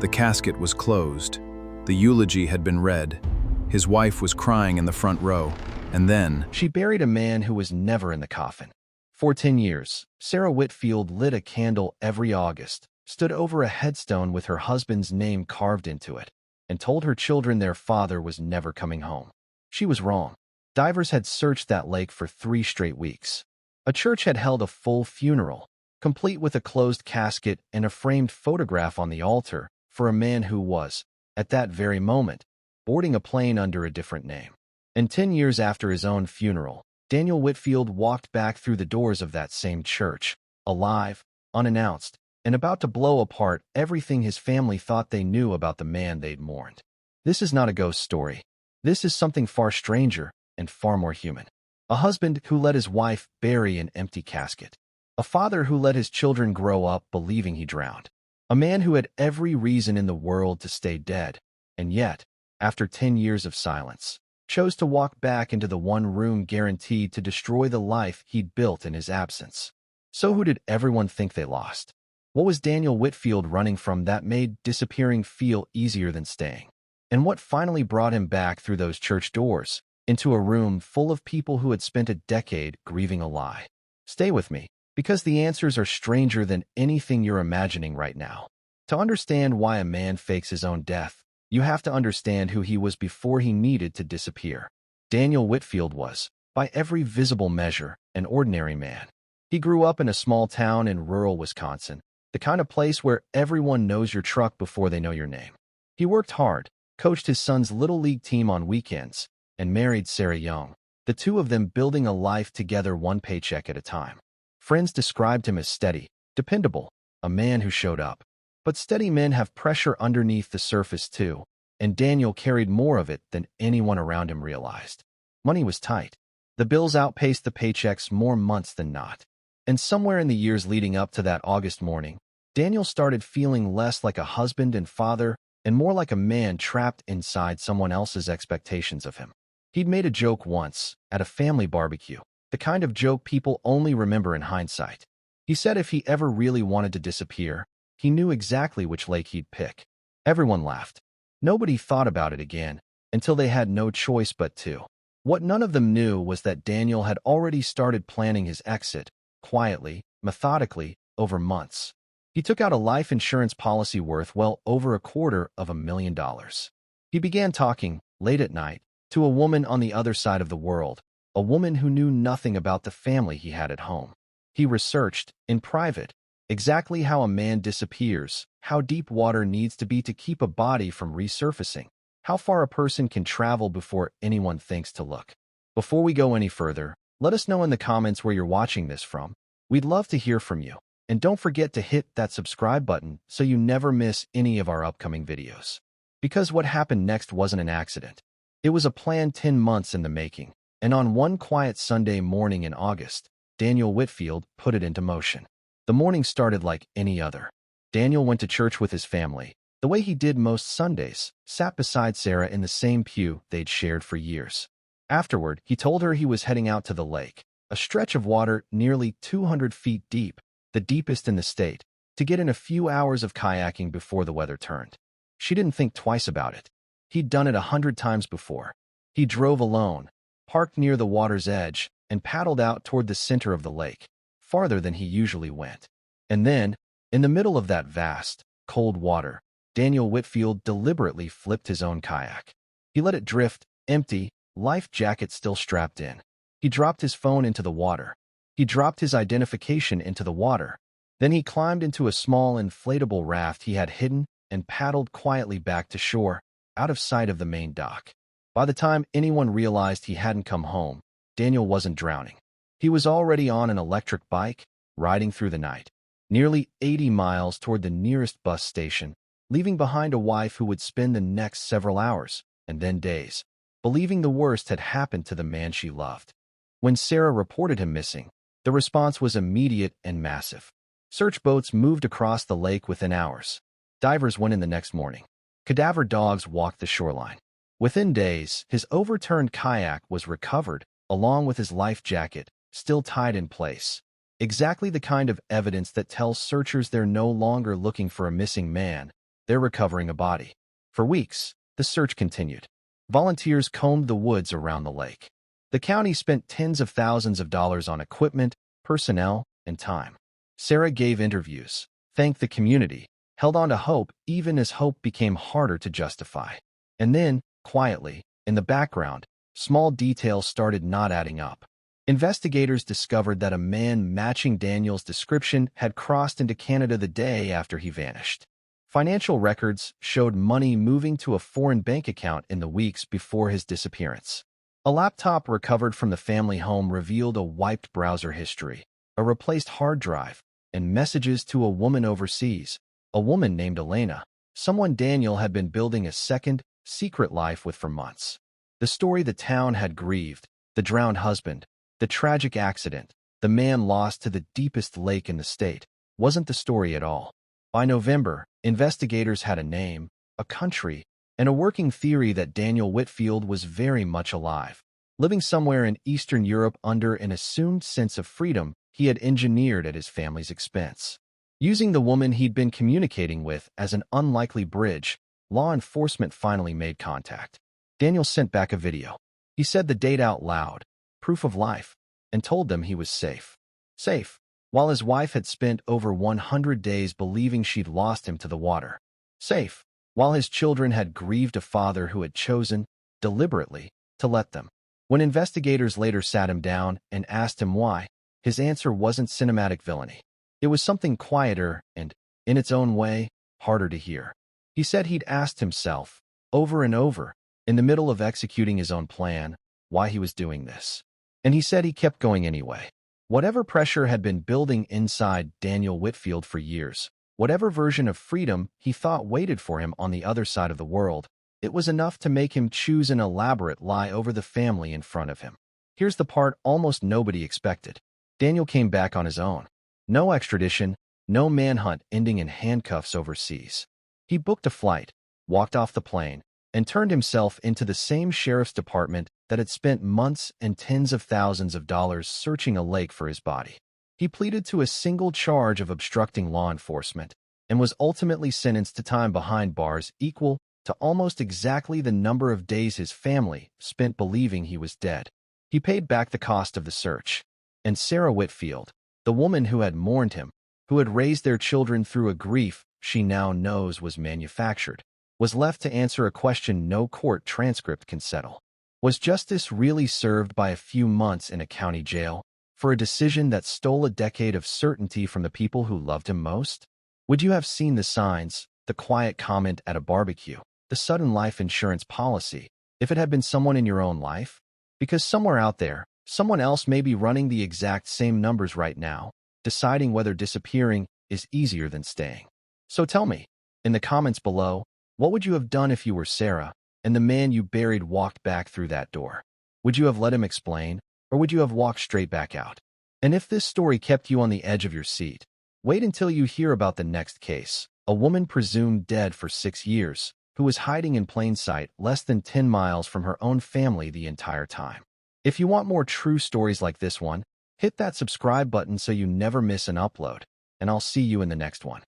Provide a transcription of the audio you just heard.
The casket was closed. The eulogy had been read. His wife was crying in the front row, and then She buried a man who was never in the coffin. For 10 years, Sarah Whitfield lit a candle every August, stood over a headstone with her husband's name carved into it, and told her children their father was never coming home. She was wrong. Divers had searched that lake for 3 straight weeks. A church had held a full funeral, complete with a closed casket and a framed photograph on the altar for a man who was, at that very moment, boarding a plane under a different name. And 10 years after his own funeral, Daniel Whitfield walked back through the doors of that same church, alive, unannounced, and about to blow apart everything his family thought they knew about the man they'd mourned. This is not a ghost story. This is something far stranger and far more human. A husband who let his wife bury an empty casket. A father who let his children grow up believing he drowned. A man who had every reason in the world to stay dead, and yet, after 10 years of silence, chose to walk back into the one room guaranteed to destroy the life he'd built in his absence. So who did everyone think they lost? What was Daniel Whitfield running from that made disappearing feel easier than staying? And what finally brought him back through those church doors, into a room full of people who had spent a decade grieving a lie? Stay with me, because the answers are stranger than anything you're imagining right now. To understand why a man fakes his own death, you have to understand who he was before he needed to disappear. Daniel Whitfield was, by every visible measure, an ordinary man. He grew up in a small town in rural Wisconsin, the kind of place where everyone knows your truck before they know your name. He worked hard, coached his son's little league team on weekends, and married Sarah Young, the two of them building a life together one paycheck at a time. Friends described him as steady, dependable, a man who showed up. But steady men have pressure underneath the surface too, and Daniel carried more of it than anyone around him realized. Money was tight. The bills outpaced the paychecks more months than not. And somewhere in the years leading up to that August morning, Daniel started feeling less like a husband and father and more like a man trapped inside someone else's expectations of him. He'd made a joke once, at a family barbecue, the kind of joke people only remember in hindsight. He said if he ever really wanted to disappear, he knew exactly which lake he'd pick. Everyone laughed. Nobody thought about it again, until they had no choice but to. What none of them knew was that Daniel had already started planning his exit, quietly, methodically, over months. He took out a life insurance policy worth well over $250,000. He began talking, late at night, to a woman on the other side of the world, a woman who knew nothing about the family he had at home. He researched, in private, exactly how a man disappears, how deep water needs to be to keep a body from resurfacing, how far a person can travel before anyone thinks to look. Before we go any further, let us know in the comments where you're watching this from. We'd love to hear from you. And don't forget to hit that subscribe button so you never miss any of our upcoming videos. Because what happened next wasn't an accident. It was a plan 10 months in the making, and on one quiet Sunday morning in August, Daniel Whitfield put it into motion. The morning started like any other. Daniel went to church with his family, the way he did most Sundays, sat beside Sarah in the same pew they'd shared for years. Afterward, he told her he was heading out to the lake, a stretch of water nearly 200 feet deep, the deepest in the state, to get in a few hours of kayaking before the weather turned. She didn't think twice about it. He'd done it 100 times before. He drove alone, parked near the water's edge, and paddled out toward the center of the lake, farther than he usually went. And then, in the middle of that vast, cold water, Daniel Whitfield deliberately flipped his own kayak. He let it drift, empty, life jacket still strapped in. He dropped his phone into the water. He dropped his identification into the water. Then he climbed into a small inflatable raft he had hidden and paddled quietly back to shore, out of sight of the main dock. By the time anyone realized he hadn't come home, Daniel wasn't drowning. He was already on an electric bike, riding through the night, nearly 80 miles toward the nearest bus station, leaving behind a wife who would spend the next several hours, and then days, believing the worst had happened to the man she loved. When Sarah reported him missing, the response was immediate and massive. Search boats moved across the lake within hours. Divers went in the next morning. Cadaver dogs walked the shoreline. Within days, his overturned kayak was recovered, along with his life jacket, still tied in place. Exactly the kind of evidence that tells searchers they're no longer looking for a missing man, they're recovering a body. For weeks, the search continued. Volunteers combed the woods around the lake. The county spent tens of thousands of dollars on equipment, personnel, and time. Sarah gave interviews, thanked the community, held on to hope even as hope became harder to justify. And then, quietly, in the background, small details started not adding up. Investigators discovered that a man matching Daniel's description had crossed into Canada the day after he vanished. Financial records showed money moving to a foreign bank account in the weeks before his disappearance. A laptop recovered from the family home revealed a wiped browser history, a replaced hard drive, and messages to a woman overseas, a woman named Elena, someone Daniel had been building a second, secret life with for months. The story the town had grieved, the drowned husband, the tragic accident, the man lost to the deepest lake in the state, wasn't the story at all. By November, investigators had a name, a country, and a working theory that Daniel Whitfield was very much alive, living somewhere in Eastern Europe under an assumed sense of freedom he had engineered at his family's expense. Using the woman he'd been communicating with as an unlikely bridge, law enforcement finally made contact. Daniel sent back a video. He said the date out loud, proof of life, and told them he was safe. Safe, while his wife had spent over 100 days believing she'd lost him to the water. Safe, while his children had grieved a father who had chosen, deliberately, to let them. When investigators later sat him down and asked him why, his answer wasn't cinematic villainy. It was something quieter and, in its own way, harder to hear. He said he'd asked himself, over and over, in the middle of executing his own plan, why he was doing this. And he said he kept going anyway. Whatever pressure had been building inside Daniel Whitfield for years, whatever version of freedom he thought waited for him on the other side of the world, it was enough to make him choose an elaborate lie over the family in front of him. Here's the part almost nobody expected. Daniel came back on his own. No extradition, no manhunt ending in handcuffs overseas. He booked a flight, walked off the plane, and turned himself into the same sheriff's department that had spent months and tens of thousands of dollars searching a lake for his body. He pleaded to a single charge of obstructing law enforcement and was ultimately sentenced to time behind bars equal to almost exactly the number of days his family spent believing he was dead. He paid back the cost of the search. And Sarah Whitfield, the woman who had mourned him, who had raised their children through a grief she now knows was manufactured, was left to answer a question no court transcript can settle. Was justice really served by a few months in a county jail for a decision that stole a decade of certainty from the people who loved him most? Would you have seen the signs, the quiet comment at a barbecue, the sudden life insurance policy, if it had been someone in your own life? Because somewhere out there, someone else may be running the exact same numbers right now, deciding whether disappearing is easier than staying. So tell me, in the comments below, what would you have done if you were Sarah and the man you buried walked back through that door? Would you have let him explain, or would you have walked straight back out? And if this story kept you on the edge of your seat, wait until you hear about the next case, a woman presumed dead for 6 years, who was hiding in plain sight less than 10 miles from her own family the entire time. If you want more true stories like this one, hit that subscribe button so you never miss an upload, and I'll see you in the next one.